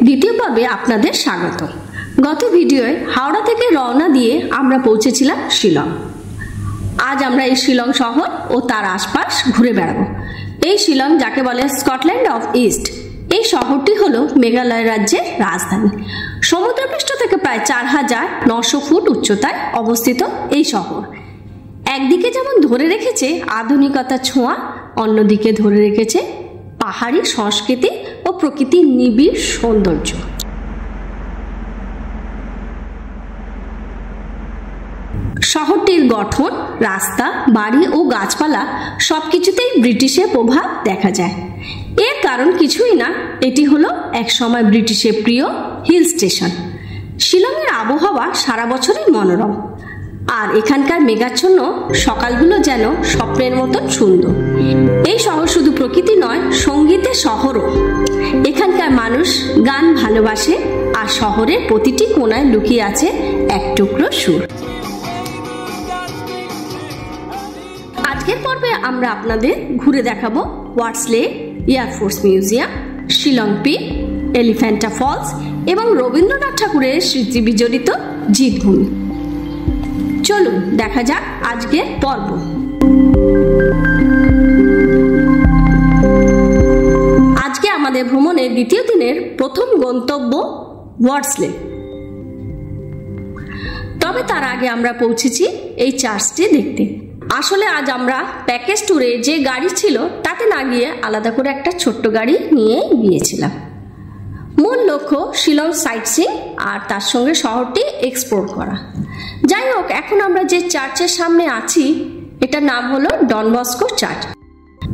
দ্বিতীয় পর্বে আপনাদের স্বাগত। গত ভিডিওয়ে হাওড়া থেকে রওনা দিয়ে আমরা পৌঁছেছিলাম শিলং। আজ আমরা এই শিলং শহর ও তার আশপাশ ঘুরে বেড়াবো। এই শিলং, যাকে বলে স্কটল্যান্ড অফ ইস্ট, এই শহরটি হলো মেঘালয় রাজ্যের রাজধানী। সমুদ্রপৃষ্ঠ থেকে প্রায় ৪,৯০০ ফুট উচ্চতায় অবস্থিত এই শহর একদিকে যেমন ধরে রেখেছে আধুনিকতার ছোঁয়া, অন্যদিকে ধরে রেখেছে পাহাড়ি সংস্কৃতি ও প্রকৃতির নিবিড় সৌন্দর্য। শহরটির গঠন, রাস্তা, বাড়ি ও গাছপালা সবকিছুতেই ব্রিটিশের প্রভাব দেখা যায়। এর কারণ কিছুই না, এটি হলো একসময় ব্রিটিশের প্রিয় হিল স্টেশন। শিলংয়ের আবহাওয়া সারা বছরই মনোরম, আর এখানকার মেঘাচ্ছন্ন সকালগুলো যেন স্বপ্নের মতন সুন্দর। এই শহর শুধু প্রকৃতি নয়, সঙ্গীতের শহরও। এখানকার মানুষ গান ভালোবাসে, আর শহরের প্রতিটি কোণায় লুকিয়ে আছে এক টুকরো সুর। আজকের পর্বে আমরা আপনাদের ঘুরে দেখাবো Ward's Lake Air Force Museum, Shillong Peak, Elephant Falls এবং রবীন্দ্রনাথ ঠাকুরের স্মৃতি বিজড়িত জিতভূমি। চলুন দেখা যাক আজকের পর্ব। আজকে আমাদের ভ্রমণের দ্বিতীয় দিনের প্রথম গন্তব্য ওয়ার্ডসলে। তবে তার আগে আমরা পৌঁছেছি এই চার্চটি দেখতে। আসলে আজ আমরা প্যাকেজ ট্যুরে যে গাড়ি ছিল তাতে না গিয়ে আলাদা করে একটা ছোট্ট গাড়ি নিয়ে গিয়েছিলাম। মূল লক্ষ্য শিলং সাইট সিইং আর তার সঙ্গে শহরটি এক্সপ্লোর করা। যাই হোক, এখন আমরা যে চার্চের সামনে আছি এটার নাম হলো ডন বস্কো চার্চ।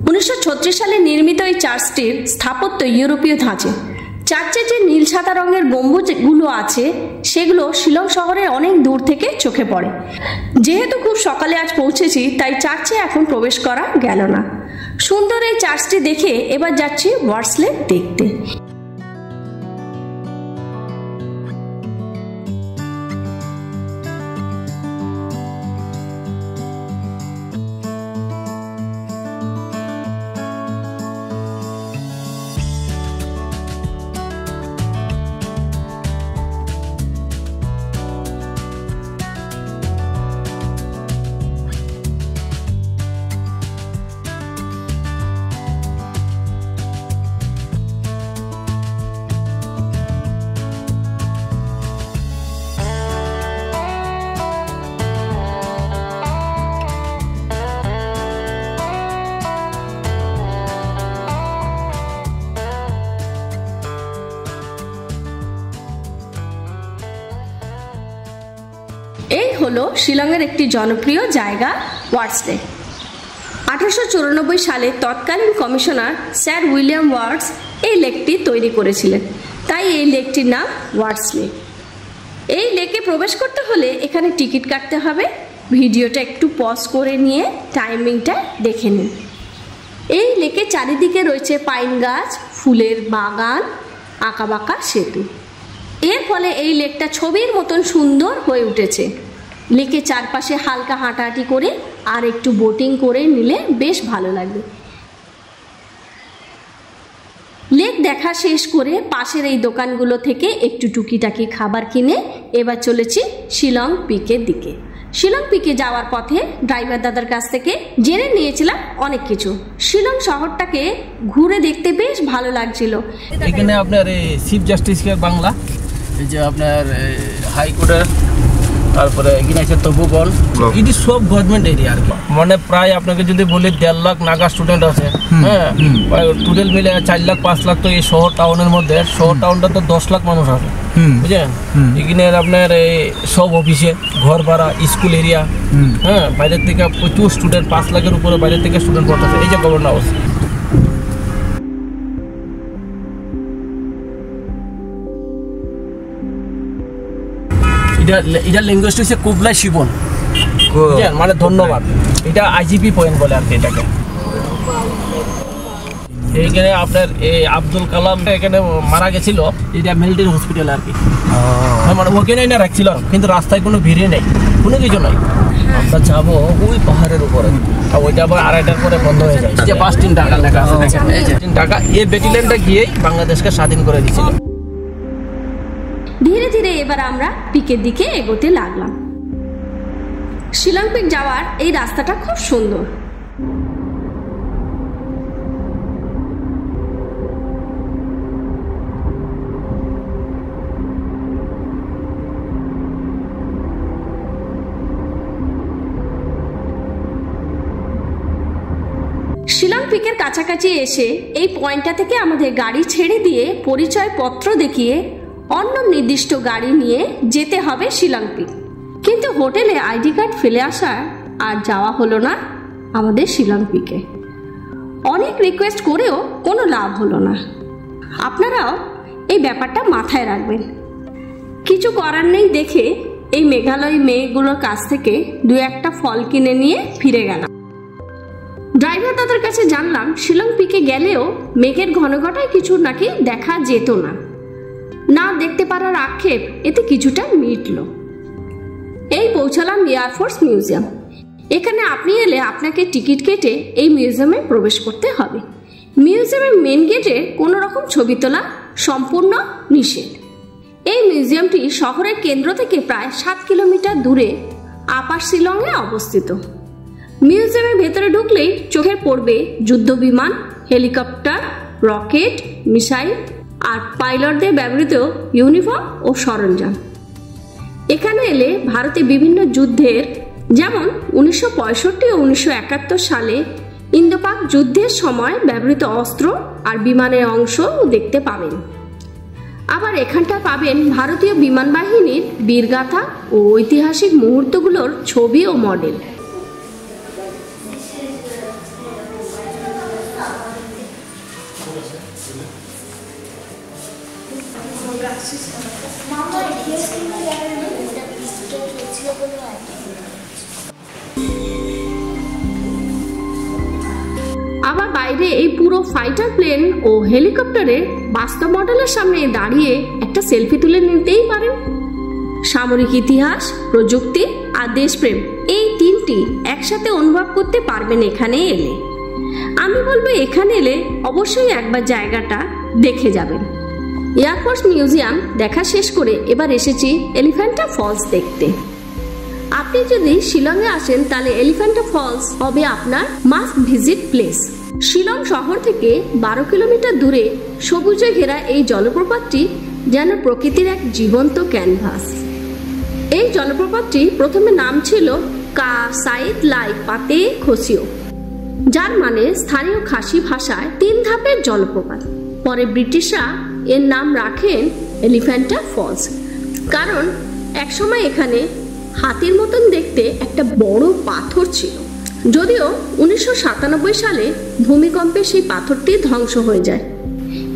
1936 সালে নির্মিত এই চার্চটির স্থাপত্য ইউরোপীয় ধাঁচে। চার্চের যে নীল সাদা রঙের গম্বুজগুলো আছে সেগুলো শিলং শহরের অনেক দূর থেকে চোখে পড়ে। যেহেতু খুব সকালে আজ পৌঁছেছি, তাই চার্চে এখন প্রবেশ করা গেল না। সুন্দর এই চার্চটি দেখে এবার যাচ্ছি ওয়ার্ডসলে দেখতে। এই হলো শিলংয়ের একটি জনপ্রিয় জায়গা ওয়ার্ডসলে। 1894 সালে তৎকালীন কমিশনার স্যার উইলিয়াম ওয়ার্ডস এই লেকটি তৈরি করেছিলেন, তাই এই লেকটির নাম ওয়ার্ডসলে। এই লেকে প্রবেশ করতে হলে এখানে টিকিট কাটতে হবে। ভিডিওটা একটু পজ করে নিয়ে টাইমিংটা দেখে নিন। এই লেকের চারিদিকে রয়েছে পাইন গাছ, ফুলের বাগান, আঁকাবাঁকা সেতু। এর ফলে এই লেকটা ছবির মতন সুন্দর হয়ে উঠেছে। লেকের চারপাশে হালকা হাঁটাহাঁটি করে আর একটু বোটিং করে নিলে বেশ ভালো লাগবে। লেক দেখা শেষ করে পাশের এই দোকানগুলো থেকে একটু টুকিটাকি খাবার কিনে এবার চলেছি শিলং পিকের দিকে। শিলং পিকে যাওয়ার পথে ড্রাইভার দাদার কাছ থেকে জেনে নিয়েছিলাম অনেক কিছু। শিলং শহরটাকে ঘুরে দেখতে বেশ ভালো লাগছিল। এখানে আপনার চিফ জাস্টিস বাংলা, এই যে আপনার হাইকোর্টের, তারপরে এখানে আছে তবুবন, এটি সব গভর্নমেন্ট এরিয়া আর কি। মানে প্রায় আপনাকে যদি বলি 1.5 লাখ নাগা স্টুডেন্ট আছে, হ্যাঁ, টোটাল মিলে 4 লাখ 5 লাখ। তো এই শহর টাউনের মধ্যে, শহর টাউনটা তো 10 লাখ মানুষ আছে, বুঝলেন। এখানে আপনার এই সব অফিসে, ঘর ভাড়া, স্কুল এরিয়া, হ্যাঁ, বাইরের থেকে প্রচুর স্টুডেন্ট, 5 লাখের উপরে বাইরের থেকে স্টুডেন্ট পড়তেছে। এই যে গভর্নর হাউস, এটা ল্যাঙ্গুয়েজটা হচ্ছে কুবলাই শিবন, মানে ধন্যবাদ। এটা আইজিপি পয়েন্ট বলে আর কি এটাকে। এইখানে আপনার এই আব্দুল কালাম এখানে মারা গেছিল, এটা মিলিটারি হসপিটাল আর কি। মানে ওখানে না রাখছিল, কিন্তু রাস্তায় কোনো ভিড়ে নেই, কোনো কিছু নাই। আমরা যাবো ওই পাহাড়ের উপরে, আর ওইটা আবার 2:30টার পরে বন্ধ হয়ে যায়। যে 5 ঢাকা লেখা আছে, 3 ঢাকা। এই ব্যাটালিয়নটা গিয়েই বাংলাদেশকে স্বাধীন করে দিয়েছিল। ধীরে ধীরে এবার আমরা পিকের দিকে এগোতে লাগলাম। শিলং পিক যাওয়ার এই রাস্তাটা খুব সুন্দর। শিলং পিকের কাছাকাছি এসে এই পয়েন্টটা থেকে আমাদের গাড়ি ছেড়ে দিয়ে পরিচয়পত্র দেখিয়ে অন্য নির্দিষ্ট গাড়ি নিয়ে যেতে হবে শিলং পিক। কিন্তু হোটেলে আইডি কার্ড ফেলে আসার আর যাওয়া হলো না আমাদের শিলং পিকে। অনেক রিকোয়েস্ট করেও কোনো লাভ হলো না। আপনারাও এই ব্যাপারটা মাথায় রাখবেন। কিছু করার নেই দেখে এই মেঘালয় মেয়েগুলোর কাছ থেকে 2-1টা ফল কিনে নিয়ে ফিরে গেলাম। ড্রাইভার দাদার কাছে জানলাম শিলং পিকে গেলেও মেঘের ঘনঘটায় কিছু নাকি দেখা যেত না, না দেখতে পারার আক্ষেপ এতে কিছুটা মিটল। এই পৌঁছালাম এয়ারফোর্স মিউজিয়াম। এখানে আপনি এলে আপনাকে টিকিট কেটে এই মিউজিয়ামে প্রবেশ করতে হবে। মিউজিয়ামের মেন গেটে কোনো রকম ছবি তোলা সম্পূর্ণ নিষেধ। এই মিউজিয়ামটি শহরের কেন্দ্র থেকে প্রায় 7 কিলোমিটার দূরে আপার শিলংয়ে অবস্থিত। মিউজিয়ামের ভেতরে ঢুকলেই চোখে পড়বে যুদ্ধ বিমান, হেলিকপ্টার, রকেট, মিসাইল আর পাইলটদের ব্যবহৃত ইউনিফর্ম ও সরঞ্জাম। এখানে এলে ভারতে বিভিন্ন যুদ্ধের, যেমন 1965 ও 1971 সালে ইন্দো পাক যুদ্ধের সময় ব্যবহৃত অস্ত্র আর বিমানের অংশ দেখতে পাবেন। আবার এখানটা পাবেন ভারতীয় বিমান বাহিনীর বীরগাথা ও ঐতিহাসিক মুহূর্তগুলোর ছবি ও মডেল। আবার বাইরে এই পুরো ফাইটার প্লেন ও হেলিকপ্টারের বাস্তব মডেলের সামনে দাঁড়িয়ে একটা সেলফি তুলে নিতেই পারেন। সামরিক ইতিহাস, প্রযুক্তি আর দেশপ্রেম এই তিনটি একসাথে অনুভব করতে পারবেন এখানে এলে। আমি বলবো এখানে এলে অবশ্যই একবার জায়গাটা দেখে যাবেন। এয়ারফোর্স মিউজিয়াম দেখা শেষ করে এবার এসেছি এলিফ্যান্টা ফলস দেখতে। আপনি যদি শিলংয়ে আসেন তাহলে এলিফ্যান্টা ফলস হবে আপনার মাস্ট ভিজিট প্লেস। শিলং শহর থেকে 12 কিলোমিটার দূরে সবুজে ঘেরা এই জলপ্রপাতটি যেন প্রকৃতির এক জীবন্ত ক্যানভাস। এই জলপ্রপাতটি প্রথমে নাম ছিল কা সাইদ লাই পাতে খসিও, যার মানে স্থানীয় খাসি ভাষায় 3 ধাপের জলপ্রপাত। পরে ব্রিটিশরা এর নাম রাখেন এলিফ্যান্টা ফলস, কারণ একসময় এখানে হাতির মতন দেখতে একটা বড় পাথর ছিল। যদিও 1997 সালে ভূমিকম্পে সেই পাথরটি ধ্বংস হয়ে যায়।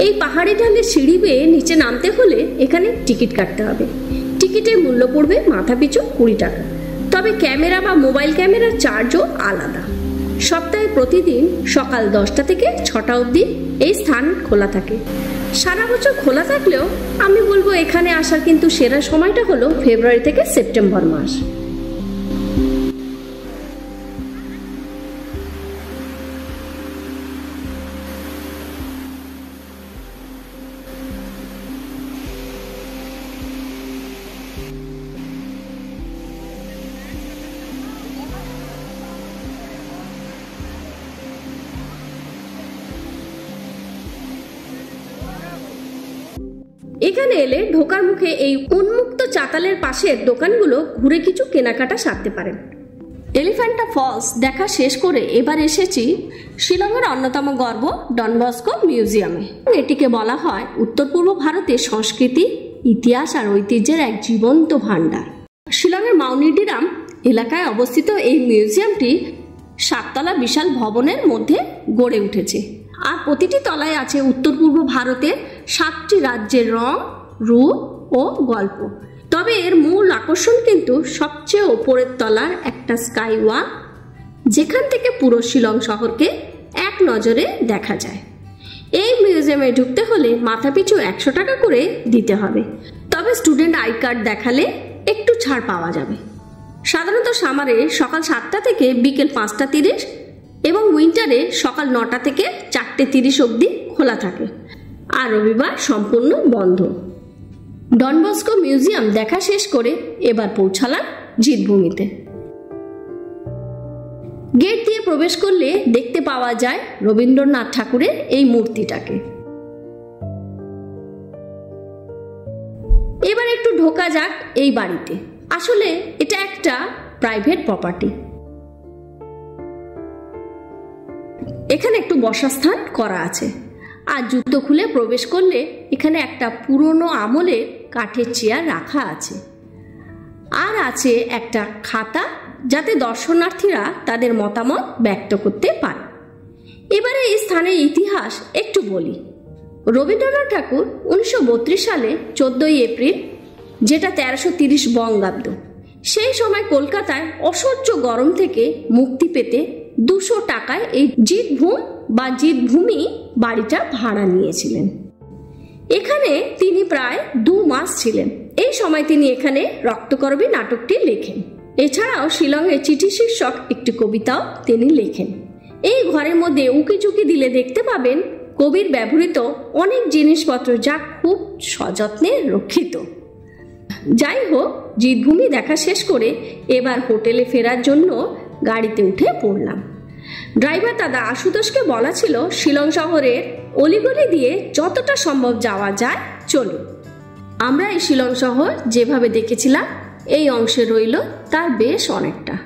এই পাহাড়ি ঢালে সিঁড়ি বেয়ে নিচে নামতে হলে এখানে টিকিট কাটতে হবে। টিকিটের মূল্য পড়বে মাথাপিছু 20 টাকা। তবে ক্যামেরা বা মোবাইল ক্যামেরার চার্জও আলাদা। সপ্তাহে প্রতিদিন সকাল 10টা থেকে 6টা অবধি এই স্থান খোলা থাকে। সারা বছর খোলা থাকলেও আমি বলবো এখানে আসার কিন্তু সেরা সময়টা হলো ফেব্রুয়ারি থেকে সেপ্টেম্বর মাস। এখানে এলে ঢোকার মুখে এই উন্মুক্ত চাতালের পাশের দোকানগুলো ঘুরে কিছু কেনাকাটা সারতে পারেন। এলিফ্যান্টা ফলস দেখা শেষ করে এবার এসেছি শিলংয়ের অন্যতম গর্ব ডন বস্কো মিউজিয়ামে। এটিকে বলা হয় উত্তর পূর্ব ভারতের সংস্কৃতি, ইতিহাস আর ঐতিহ্যের এক জীবন্ত ভাণ্ডার। শিলংয়ের মাউনিডিরাম এলাকায় অবস্থিত এই মিউজিয়ামটি 7 তলা বিশাল ভবনের মধ্যে গড়ে উঠেছে। আর প্রতিটি তলায় আছে উত্তর পূর্ব ভারতের 7টি রাজ্যের রং, রূপ ও গল্প। তবে এর মূল আকর্ষণ কিন্তু সবচেয়ে ওপরের তলার একটা স্কাই ওয়াক, যেখান থেকে পুরো শিলং শহরকে এক নজরে দেখা যায়। এই মিউজিয়ামে ঢুকতে হলে মাথাপিছু 100 টাকা করে দিতে হবে। তবে স্টুডেন্ট আই কার্ড দেখালে একটু ছাড় পাওয়া যাবে। সাধারণত সামারে সকাল 7টা থেকে বিকেল 5টা 30 এবং উইন্টারে সকাল 9টা থেকে 4টে 30 অবধি খোলা থাকে, আর রবিবার সম্পূর্ণ বন্ধ। ডন বস্কো মিউজিয়াম দেখা শেষ করে এবার পৌঁছালাম জিতভূমিতে। গেট দিয়ে প্রবেশ করলে দেখতে পাওয়া যায় রবীন্দ্রনাথ ঠাকুরের এই মূর্তিটাকে। এবার একটু ঢোকা যাক এই বাড়িতে। আসলে এটা একটা প্রাইভেট প্রপার্টি। এখানে একটু বসার স্থান করা আছে, আর জুতো খুলে প্রবেশ করলে এখানে একটা পুরনো আমলের কাঠের চেয়ার রাখা আছে, আর আছে একটা খাতা যাতে দর্শনার্থীরা তাদের মতামত ব্যক্ত করতে পারে। এবারে এই স্থানের ইতিহাস একটু বলি। রবীন্দ্রনাথ ঠাকুর 1932 সালে 14 এপ্রিল, যেটা 1330 বঙ্গাব্দ, সেই সময় কলকাতায় অসহ্য গরম থেকে মুক্তি পেতে 200 টাকায় এই জিতভূম বা জিতভূমি বাড়িটা ভাড়া নিয়েছিলেন। এখানে তিনি প্রায় 2 মাস ছিলেন। এই সময় তিনি এখানে রক্তকরবী নাটকটি লেখেন। এছাড়াও শিলংয়ের চিঠি শীর্ষক একটি কবিতাও তিনি লেখেন। এই ঘরের মধ্যে উকিঝুঁকি দিলে দেখতে পাবেন কবির ব্যবহৃত অনেক জিনিসপত্র, যা খুব সযত্নে রক্ষিত। যাই হোক, জিতভূমি দেখা শেষ করে এবার হোটেলে ফেরার জন্য গাড়িতে উঠে পড়লাম। ড্রাইভার দাদা আশুতোষকে বলা ছিল শিলং শহরের অলিগলি দিয়ে যতটা সম্ভব যাওয়া যায় চলুন। আমরা এই শিলং শহর যেভাবে দেখেছিলাম এই অংশে রইল তার বেশ অনেকটা।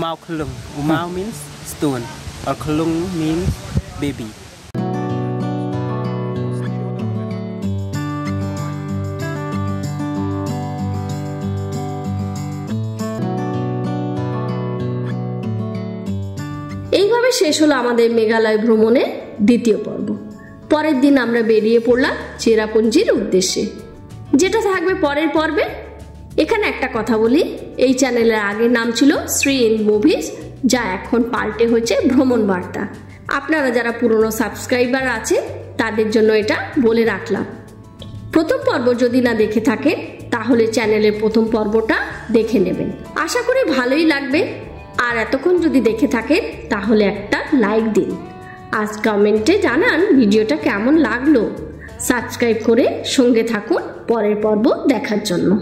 Umau Khlung. Umau means stone, or Khlung means baby. এইভাবে শেষ হলো আমাদের মেঘালয় ভ্রমণের দ্বিতীয় পর্ব। পরের দিন আমরা বেরিয়ে পড়লাম চেরাপুঞ্জির উদ্দেশ্যে, যেটা থাকবে পরের পর্বে। এখানে একটা কথা বলি, এই চ্যানেলের আগের নাম ছিল শ্রী ইন মুভিজ, যা এখন পাল্টে হয়েছে ভ্রমণ বার্তা। আপনারা যারা পুরনো সাবস্ক্রাইবার আছে তাদের জন্য এটা বলে রাখলাম। প্রথম পর্ব যদি না দেখে থাকেন তাহলে চ্যানেলের প্রথম পর্বটা দেখে নেবেন, আশা করি ভালোই লাগবে। আর এতক্ষণ যদি দেখে থাকেন তাহলে একটা লাইক দিন, আজ কমেন্টে জানান ভিডিওটা কেমন লাগলো। সাবস্ক্রাইব করে সঙ্গে থাকুন পরের পর্ব দেখার জন্য।